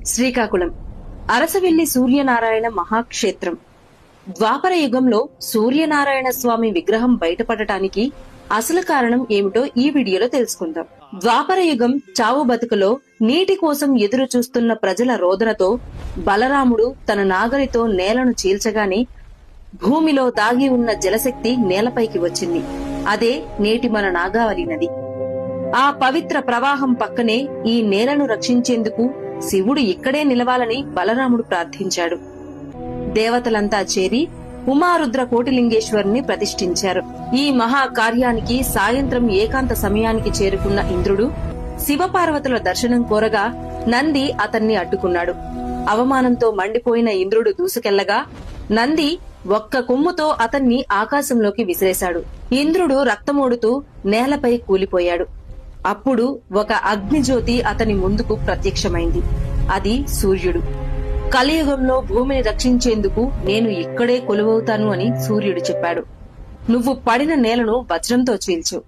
శ్రీకాకుళం అరసవిల్లి సూర్యనారాయణ మహాక్షేత్రం. ద్వాపర యుగంలో సూర్యనారాయణ స్వామి విగ్రహం బయటపడటానికి అసలు కారణం ఏమిటో ఈ వీడియోలో తెలుసుకుందాం. ద్వాపర యుగం చావు బతుకులో నీటి కోసం ఎదురు చూస్తున్న ప్రజల రోదనతో బలరాముడు తన నాగలితో నేలను చీల్చగానే భూమిలో దాగి ఉన్న జలశక్తి నేలపైకి వచ్చింది. అదే నేటి మన నాగావళి నది. ఆ పవిత్ర ప్రవాహం పక్కనే ఈ నేలను రక్షించేందుకు శివుడు ఇక్కడే నిలవాలని బలరాముడు ప్రార్థించాడు. దేవతలంతా చేరి ఉమారుద్ర కోటిలింగేశ్వరుని ప్రతిష్ఠించారు. ఈ మహా కార్యానికి సాయంత్రం ఏకాంత సమయానికి చేరుకున్న ఇంద్రుడు శివపార్వతుల దర్శనం కోరగా నంది అతన్ని అడ్డుకున్నాడు. అవమానంతో మండిపోయిన ఇంద్రుడు దూసుకెళ్లగా నంది ఒక్క కొమ్ముతో అతన్ని ఆకాశంలోకి విసిరేశాడు. ఇంద్రుడు రక్తమోడుతూ నేలపై కూలిపోయాడు. అప్పుడు ఒక అగ్నిజ్యోతి అతని ముందుకు ప్రత్యక్షమైంది. అది సూర్యుడు. కలియుగంలో భూమిని రక్షించేందుకు నేను ఇక్కడే కొలువవుతాను అని సూర్యుడు చెప్పాడు. నువ్వు పడిన నేలను వజ్రంతో చీల్చు,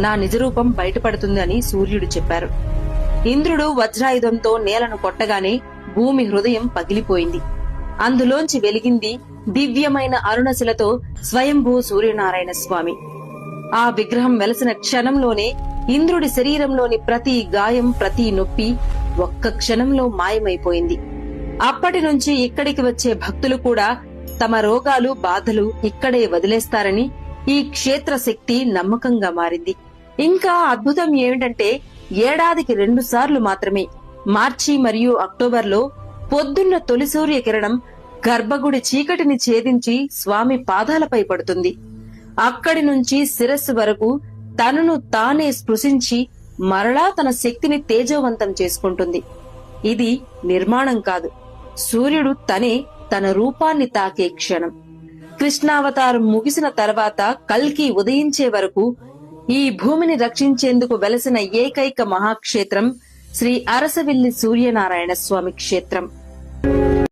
నా నిజరూపం బయటపడుతుంది అని సూర్యుడు చెప్పారు. ఇంద్రుడు వజ్రాయుధంతో నేలను కొట్టగానే భూమి హృదయం పగిలిపోయింది. అందులోంచి వెలిగింది దివ్యమైన అరుణశిలతో స్వయంభూ సూర్యనారాయణ స్వామి. ఆ విగ్రహం వెలసిన క్షణంలోనే ఇంద్రుడి శరీరంలోని ప్రతి గాయం, ప్రతి నొప్పి ఒక్క క్షణంలో మాయమైపోయింది. అప్పటి నుంచి ఇక్కడికి వచ్చే భక్తులు కూడా తమ రోగాలు, బాధలు ఇక్కడే వదిలేస్తారని ఈ క్షేత్ర శక్తి నమ్మకంగా మారింది. ఇంకా అద్భుతం ఏమిటంటే ఏడాదికి 2 సార్లు మాత్రమే, మార్చి మరియు అక్టోబర్లో పొద్దున్న తొలి సూర్య కిరణం గర్భగుడి చీకటిని ఛేదించి స్వామి పాదాలపై పడుతుంది. అక్కడి నుంచి శిరస్సు వరకు తనను తానే స్పృశించి మరలా తన శక్తిని తేజోవంతం చేసుకుంటుంది. ఇది నిర్మాణం కాదు, సూర్యుడు తనే తన రూపాన్ని తాకే క్షణం. కృష్ణావతారం ముగిసిన తర్వాత కల్కి ఉదయించే వరకు ఈ భూమిని రక్షించేందుకు వెలసిన ఏకైక మహాక్షేత్రం శ్రీ అరసవిల్లి సూర్యనారాయణ స్వామి క్షేత్రం.